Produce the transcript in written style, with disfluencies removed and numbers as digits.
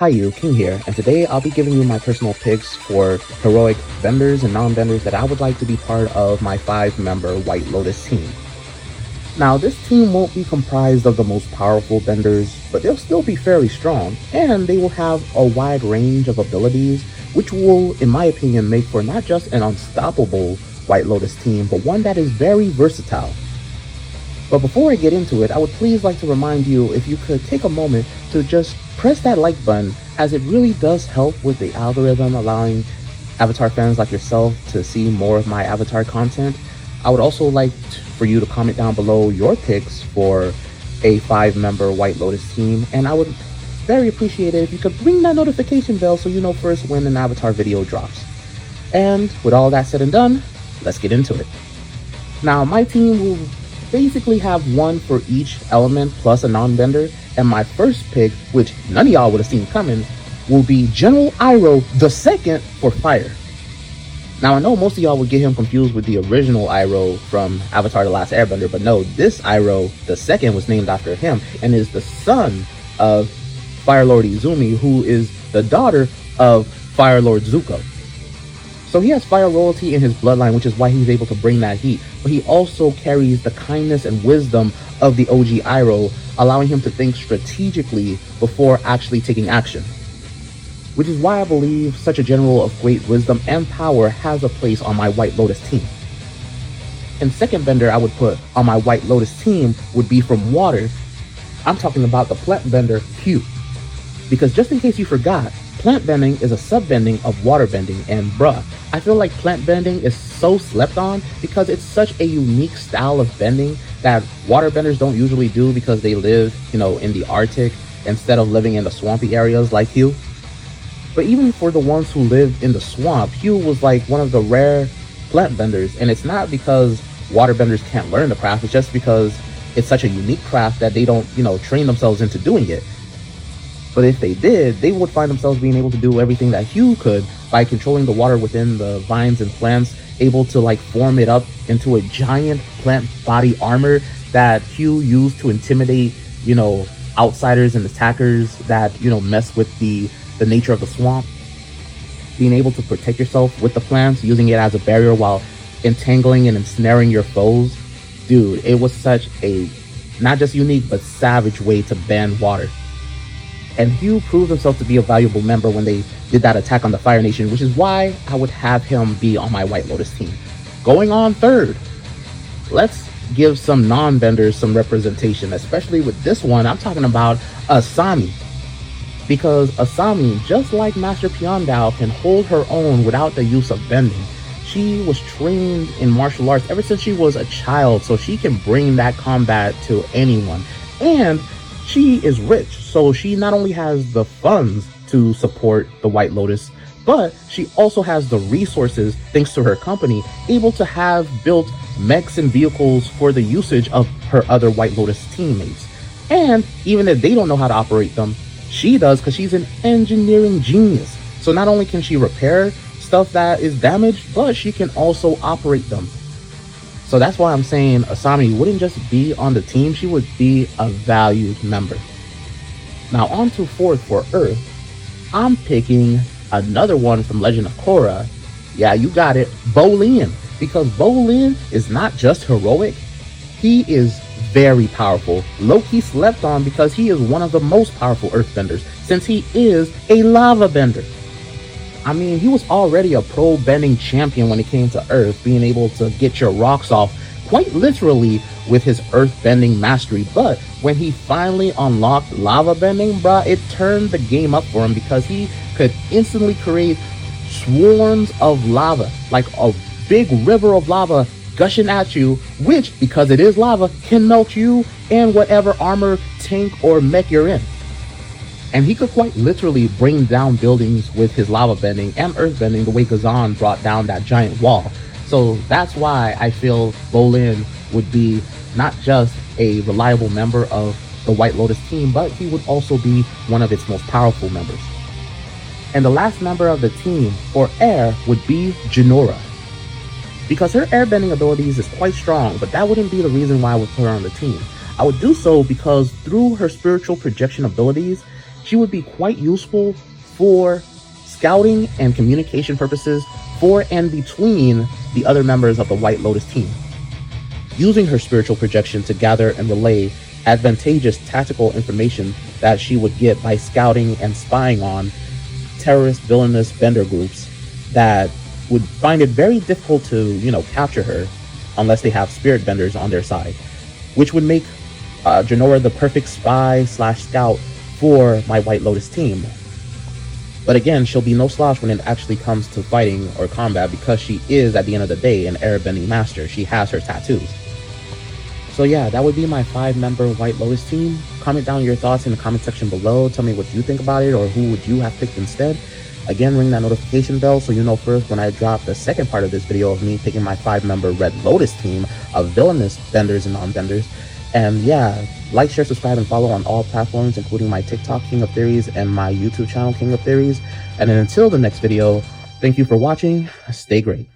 Hi you, King here, and today I'll be giving you my personal picks for heroic benders and non-benders that I would like to be part of my 5-member White Lotus team. Now, this team won't be comprised of the most powerful benders, but they'll still be fairly strong, and they will have a wide range of abilities, which will, in my opinion, make for not just an unstoppable White Lotus team, but one that is very versatile. But before I get into it, I would please like to remind you if you could take a moment to just press that like button, as it really does help with the algorithm, allowing Avatar fans like yourself to see more of my Avatar content. I would also like for you to comment down below your picks for a 5-member White Lotus team, and I would very appreciate it if you could ring that notification bell so you know first when an Avatar video drops. And with all that said and done, let's get into it. Now, my team will basically have one for each element plus a non-bender, and my first pick, which none of y'all would have seen coming, will be General Iroh II for fire. Now, I know most of y'all would get him confused with the original Iroh from Avatar The Last Airbender, but no, this Iroh II was named after him and is the son of Fire Lord Izumi, who is the daughter of Fire Lord Zuko. So he has fire royalty in his bloodline, which is why he's able to bring that heat. But he also carries the kindness and wisdom of the OG Iroh, allowing him to think strategically before actually taking action. Which is why I believe such a general of great wisdom and power has a place on my White Lotus team. And second bender I would put on my White Lotus team would be from water. I'm talking about the plant bender Hugh. Because just in case you forgot, plant bending is a sub-bending of water bending, and bruh, I feel like plant bending is so slept on because it's such a unique style of bending that water benders don't usually do because they live, in the Arctic instead of living in the swampy areas like Hugh. But even for the ones who lived in the swamp, Hugh was like one of the rare plant benders, and it's not because water benders can't learn the craft, it's just because it's such a unique craft that they don't, train themselves into doing it. But if they did, they would find themselves being able to do everything that Hugh could by controlling the water within the vines and plants, able to form it up into a giant plant body armor that Hugh used to intimidate, outsiders and attackers that, mess with the nature of the swamp. Being able to protect yourself with the plants, using it as a barrier while entangling and ensnaring your foes. Dude, it was such a not just unique but savage way to bend water. And Hugh proved himself to be a valuable member when they did that attack on the Fire Nation, which is why I would have him be on my White Lotus team. Going on third, let's give some non-benders some representation, especially with this one. I'm talking about Asami. Because Asami, just like Master Pyondao, can hold her own without the use of bending. She was trained in martial arts ever since she was a child, so she can bring that combat to anyone. And she is rich, so she not only has the funds to support the White Lotus, but she also has the resources, thanks to her company, able to have built mechs and vehicles for the usage of her other White Lotus teammates. And even if they don't know how to operate them, she does, because she's an engineering genius. So not only can she repair stuff that is damaged, but she can also operate them. So that's why I'm saying Asami wouldn't just be on the team, she would be a valued member. Now on to fourth for Earth, I'm picking another one from Legend of Korra. Yeah, you got it, Bolin. Because Bolin is not just heroic, he is very powerful. Low-key slept on because he is one of the most powerful earthbenders, since he is a lava bender. I mean, he was already a pro bending champion when it came to Earth, being able to get your rocks off quite literally with his earth bending mastery. But when he finally unlocked lava bending, bruh, it turned the game up for him because he could instantly create swarms of lava, like a big river of lava gushing at you, which, because it is lava, can melt you and whatever armor, tank, or mech you're in. And he could quite literally bring down buildings with his lava bending and earth bending the way Gazan brought down that giant wall. So that's why I feel Bolin would be not just a reliable member of the White Lotus team, but he would also be one of its most powerful members. And the last member of the team for air would be Jinora. Because her airbending abilities is quite strong, but that wouldn't be the reason why I would put her on the team. I would do so because through her spiritual projection abilities, she would be quite useful for scouting and communication purposes for and between the other members of the White Lotus team, using her spiritual projection to gather and relay advantageous tactical information that she would get by scouting and spying on terrorist, villainous Bender groups that would find it very difficult to, capture her unless they have spirit benders on their side, which would make Jinora the perfect spy/scout for my White Lotus team. But again, she'll be no slouch when it actually comes to fighting or combat, because she is, at the end of the day, an airbending master. She has her tattoos. So yeah, that would be my 5-member White Lotus team. Comment down your thoughts in the comment section below. Tell me what you think about it, or who would you have picked instead. Again, ring that notification bell so you know first when I drop the second part of this video of me picking my 5-member Red Lotus team of villainous benders and non-benders. And yeah, like, share, subscribe, and follow on all platforms, including my TikTok King of Theories and my YouTube channel King of Theories. And then until the next video, thank you for watching. Stay great.